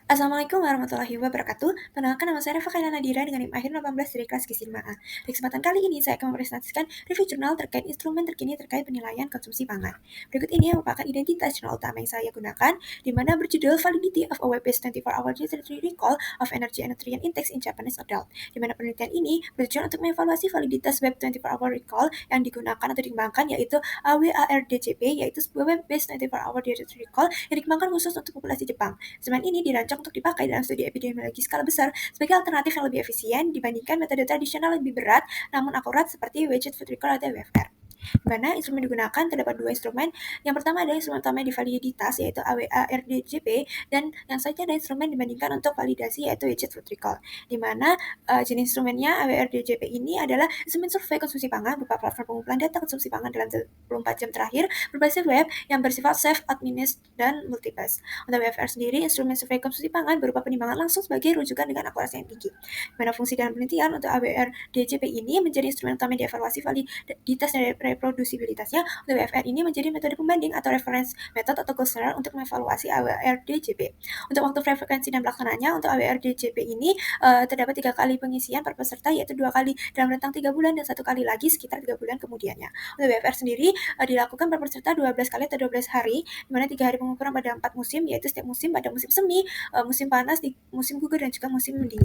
Assalamualaikum warahmatullahi wabarakatuh. Perkenalkan nama saya Reva Kaila Nadira dengan NIM akhir 18 dari kelas Gizi 5A. Di kesempatan kali ini saya akan mempresentasikan review jurnal terkait instrumen terkini terkait penilaian konsumsi pangan. Berikut ini merupakan identitas jurnal utama yang saya gunakan, di mana berjudul Validity of a Web-based 24-hour Nutrition Recall of Energy and Nutrient Index in Japanese Adult, di mana penelitian ini bertujuan untuk mengevaluasi validitas Web 24-hour Recall yang digunakan atau dikembangkan yaitu AWARDJP, yaitu sebuah Web-based 24-hour Nutrition Recall yang dikembangkan khusus untuk populasi Jepang. Instrumen ini dirancang untuk dipakai dalam studi epidemiologi skala besar sebagai alternatif yang lebih efisien dibandingkan metode tradisional lebih berat namun akurat seperti Widget Food Recall atau WFR. Di mana instrumen digunakan terdapat dua instrumen. Yang pertama adalah instrumen utama di validitas yaitu AWARDJP, dan yang selanjutnya ada instrumen dibandingkan untuk validasi yaitu Widget Food Recall. Di mana jenis instrumennya AWARDJP ini adalah instrumen survei konsumsi pangan berupa platform pengumpulan data konsumsi pangan dalam 24 jam terakhir berbasis web yang bersifat self-administered dan multipass. Untuk WFR sendiri, instrumen survei konsumsi pangan berupa penimbangan langsung sebagai rujukan dengan akurasi yang tinggi. Di mana fungsi dalam penelitian untuk AWARDJP ini menjadi instrumen utama dievaluasi validitas dan reprodusibilitasnya. Untuk WFR ini menjadi metode pembanding atau reference method atau gold standard untuk mengevaluasi AWARDJP. Untuk waktu frekuensi dan pelaksanaannya, untuk AWARDJP ini terdapat 3 kali pengisian per peserta, yaitu 2 kali dalam rentang 3 bulan dan 1 kali lagi sekitar 3 bulan kemudiannya. Untuk WFR sendiri dilakukan per peserta 12 kali atau 12 hari, di mana 3 hari pengukuran pada 4 musim, yaitu setiap musim pada musim semi, musim panas, musim gugur, dan juga musim mendidih.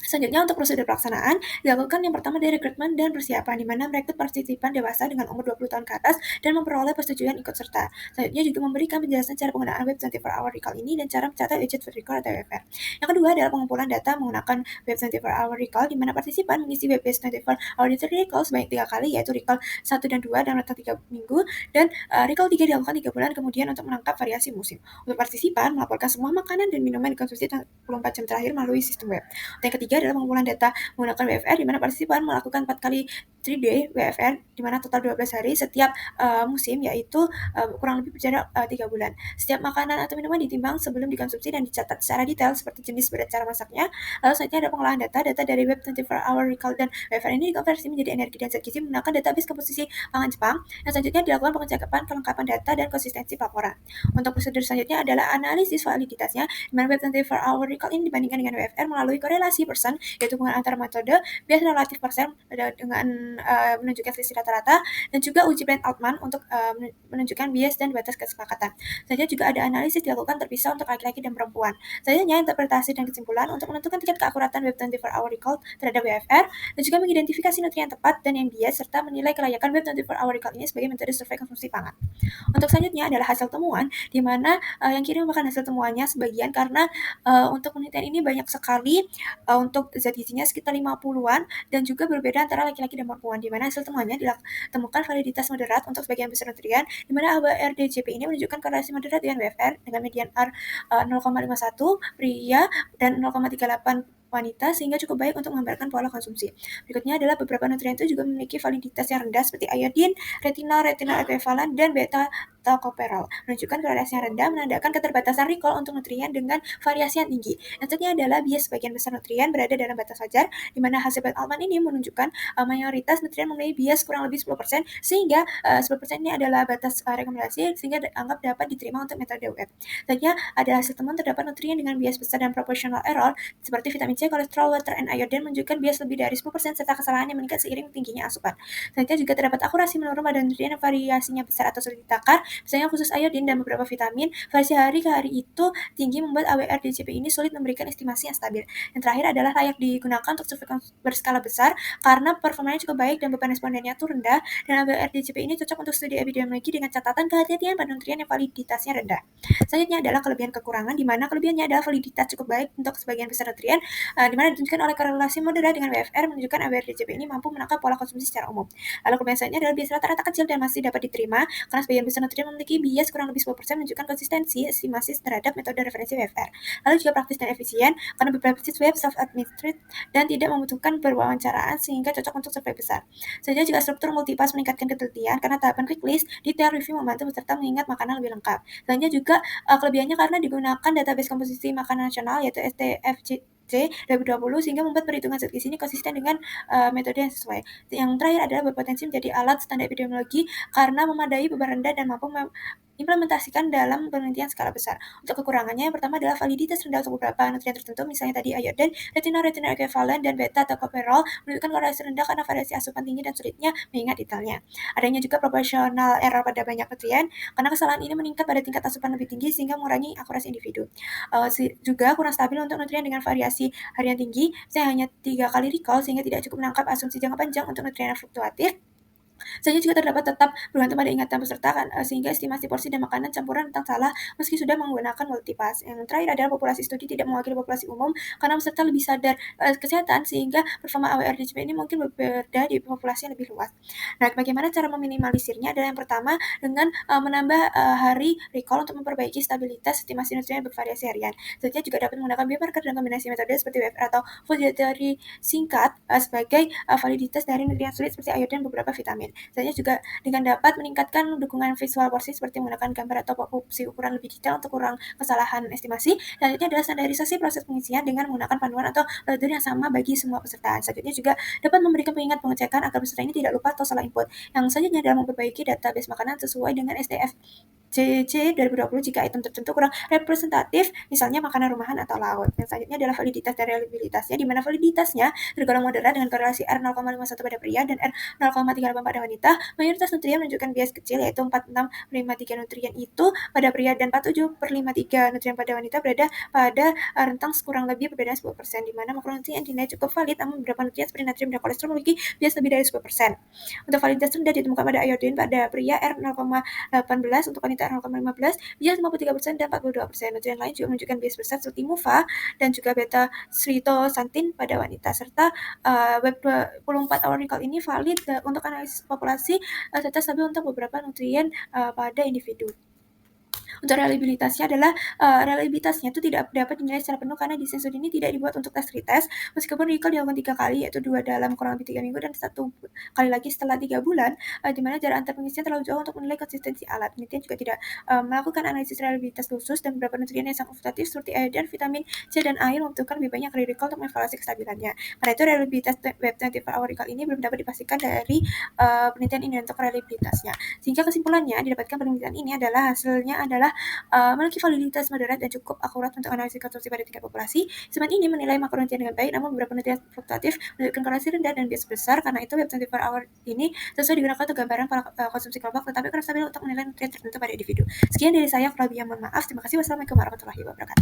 Selanjutnya untuk prosedur pelaksanaan, dilakukan yang pertama dari rekrutmen dan persiapan, di mana merekrut partisipan dewasa dengan umur 20 tahun ke atas dan memperoleh persetujuan ikut serta. Selanjutnya juga memberikan penjelasan cara penggunaan Web 24-hour Recall ini dan cara mencatat Widget Food Recall atau WFR. Yang kedua adalah pengumpulan data menggunakan Web 24-hour Recall, di mana partisipan mengisi Web-based 24-hour Recall sebanyak 3 kali, yaitu Recall 1 dan 2 dalam rentang 3 minggu, dan Recall 3 dilakukan 3 bulan kemudian untuk menangkap variasi musim. Untuk partisipan, melaporkan semua makanan dan minuman dikonsumsi 24 jam terakhir melalui sistem web. Yang ketiga adalah pengumpulan data menggunakan WFR, di mana partisipan melakukan 4 kali 3-day WFR, di mana total 12 hari setiap musim, yaitu kurang lebih berjarak 3 bulan. Setiap makanan atau minuman ditimbang sebelum dikonsumsi dan dicatat secara detail seperti jenis, berat, cara masaknya. Lalu selanjutnya ada pengolahan data dari Web 24-hour Recall dan WFR ini dikonversi menjadi energi dan zat gizi menggunakan database komposisi pangan Jepang. Yang selanjutnya dilakukan pengecekan kelengkapan data dan konsistensi pelaporan. Untuk prosedur selanjutnya adalah analisis validitasnya, di mana Web 24-hour Recall ini dibandingkan dengan WFR melalui korelasi persen, yaitu hubungan antara metode, bias relatif persen dengan menunjukkan selisih rata-rata, dan juga uji Brand Altman untuk menunjukkan bias dan batas kesepakatan. Selanjutnya juga ada analisis dilakukan terpisah untuk laki-laki dan perempuan. Selanjutnya interpretasi dan kesimpulan untuk menentukan tingkat keakuratan Web 24-hour Recall terhadap WFR, dan juga mengidentifikasi nutrien tepat dan yang bias, serta menilai kelayakan Web 24-hour Recall ini sebagai metode survei konsumsi pangan. Untuk selanjutnya adalah hasil temuan, di mana yang kiri merupakan hasil temuannya sebagian, karena untuk penelitian ini banyak sekali, untuk zat gizinya sekitar 50-an, dan juga berbeda antara laki-laki dan perempuan, di mana hasil temuannya ditemukan validitas moderat untuk sebagian besar nutrien, di mana AWARDJP ini menunjukkan korelasi moderat dengan WFR dengan median R 0,51 pria dan 0,38 wanita, sehingga cukup baik untuk menggambarkan pola konsumsi. Berikutnya adalah beberapa nutrien itu juga memiliki validitas yang rendah seperti iodin, retinol ekuivalen, dan beta tocopherol. Menunjukkan korelasi yang rendah menandakan keterbatasan recall untuk nutrien dengan variasi yang tinggi. Yang selanjutnya adalah bias sebagian besar nutrien berada dalam batas wajar, di mana hasil Brand Altman ini menunjukkan mayoritas nutrien memiliki bias kurang lebih 10%, sehingga 10% ini adalah batas rekomendasi, sehingga dianggap dapat diterima untuk metode web. Selanjutnya ada hasil temuan terdapat nutrien dengan bias besar dan proportional error seperti vitamin C, kolesterol, water, and iodine menunjukkan bias lebih dari 10%, serta kesalahan yang meningkat seiring tingginya asupan. Selanjutnya juga terdapat akurasi menurun pada nutrien yang variasinya besar atau sulit ditakar, misalnya khusus iodin dan beberapa vitamin. Variasi hari ke hari itu tinggi membuat AWARDJP ini sulit memberikan estimasi yang stabil. Yang terakhir adalah layak digunakan untuk survei berskala besar karena performanya cukup baik dan beban respondennya tuh rendah, dan AWARDJP ini cocok untuk studi epidemiologi dengan catatan kehati-hatian pada nutrien yang validitasnya rendah. Selanjutnya adalah kelebihan kekurangan, di mana kelebihannya adalah validitas cukup baik untuk sebagian besar nutrien, di mana ditunjukkan oleh korelasi moderat dengan WFR menunjukkan AWARDJP ini mampu menangkap pola konsumsi secara umum. Lalu kelebihan selanjutnya adalah bias rata-rata kecil dan masih dapat diterima karena sebagian besar nutrien memiliki bias kurang lebih 10%, menunjukkan konsistensi estimasi terhadap metode referensi WFR. Lalu juga praktis dan efisien karena beberapa web self-administered dan tidak membutuhkan perwawancaraan, sehingga cocok untuk survei besar. Selanjutnya juga struktur multipass meningkatkan ketelitian karena tahapan quick list, detail review membantu peserta mengingat makanan lebih lengkap. Selanjutnya juga kelebihannya karena digunakan database komposisi makanan nasional yaitu STFG 2020, sehingga membuat perhitungan zat gizi ini konsisten dengan metode yang sesuai. Yang terakhir adalah berpotensi menjadi alat standar epidemiologi karena memadai, beban rendah, dan mampu diimplementasikan dalam penelitian skala besar. Untuk kekurangannya, yang pertama adalah validitas rendah untuk beberapa nutrien tertentu, misalnya tadi iodin, retinol ekuivalen, dan beta-tocopherol menunjukkan korelasi rendah karena variasi asupan tinggi dan sulitnya mengingat detailnya. Adanya juga proportional error pada banyak nutrien, karena kesalahan ini meningkat pada tingkat asupan lebih tinggi sehingga mengurangi akurasi individu. Juga kurang stabil untuk nutrien dengan variasi harian tinggi, saya hanya 3 kali recall sehingga tidak cukup menangkap asumsi jangka panjang untuk nutrien yang fluktuatif. Selanjutnya juga terdapat tetap bergantung pada ingatan peserta sehingga estimasi porsi dan makanan campuran tentang salah meski sudah menggunakan multipass. Yang terakhir adalah populasi studi tidak mewakili populasi umum karena peserta lebih sadar kesehatan sehingga performa AWR-DCP ini mungkin berbeda di populasi yang lebih luas. Nah, bagaimana cara meminimalisirnya adalah yang pertama dengan menambah hari recall untuk memperbaiki stabilitas estimasi nutrien yang bervariasi harian. Selanjutnya juga dapat menggunakan biomarker dan kombinasi metode seperti WFR atau full dietary singkat sebagai validitas dari nutrien sulit seperti iodin dan beberapa vitamin. Selanjutnya juga dengan dapat meningkatkan dukungan visual porsi seperti menggunakan gambar atau opsi ukuran lebih detail untuk kurang kesalahan estimasi. Selanjutnya adalah standarisasi proses pengisian dengan menggunakan panduan atau prosedur yang sama bagi semua peserta. Selanjutnya juga dapat memberikan pengingat pengecekan agar peserta ini tidak lupa atau salah input. Yang selanjutnya adalah memperbaiki database makanan sesuai dengan SDF CC 2020 jika item tertentu kurang representatif, misalnya makanan rumahan atau laut. Yang selanjutnya adalah validitas dan reliabilitasnya, di mana validitasnya tergolong moderat dengan korelasi R0,51 pada pria dan R0,38 pada wanita. Mayoritas nutrien menunjukkan bias kecil, yaitu 46,53 nutrien itu pada pria dan 47/53 nutrien pada wanita berada pada rentang kurang lebih perbedaan 10%, di mana makronutrien dinilai cukup valid, namun beberapa nutrien seperti natrium dan kolesterol memiliki bias lebih dari 10%. Untuk validitas rendah ditemukan pada iodin pada pria R0,18, untuk wanita R0,15, bias 53% dan 42%. Nutrien lain juga menunjukkan bias besar seperti MUFA dan juga beta-sitosantin pada wanita, serta web 24 hour recall ini valid untuk analisis populasi serta stabil untuk beberapa nutrien pada individu. Untuk reliabilitasnya adalah reliabilitasnya itu tidak dapat dinilai secara penuh karena desain studi ini tidak dibuat untuk tes retest, meskipun recall dilakukan 3 kali, yaitu 2 dalam kurang lebih 3 minggu dan 1 kali lagi setelah 3 bulan, di mana jarak antar pengisian terlalu jauh untuk menilai konsistensi alat. Penelitian juga tidak melakukan analisis reliabilitas khusus dan beberapa nutrien yang sangat fluktuatif seperti iodin, vitamin C, dan air membutuhkan lebih banyak kali recall untuk mengevaluasi kestabilannya. Karena itu reliabilitas web 24 hour recall ini belum dapat dipastikan dari penelitian ini untuk reliabilitasnya. Sehingga kesimpulannya didapatkan penelitian ini adalah hasilnya adalah memiliki validitas moderat dan cukup akurat untuk analisis konsumsi pada tingkat populasi. Instrumen ini menilai makronutrien dengan baik, namun beberapa penelitian fluktuatif menunjukkan korelasi rendah dan bias besar. Karena itu, Web 24 Hour ini sesuai digunakan untuk gambaran pola konsumsi kelompok, tetapi kurang stabil untuk menilai nutrien tertentu pada individu. Sekian dari saya, Flavia, mohon maaf. Terima kasih. Wassalamualaikum warahmatullahi wabarakatuh.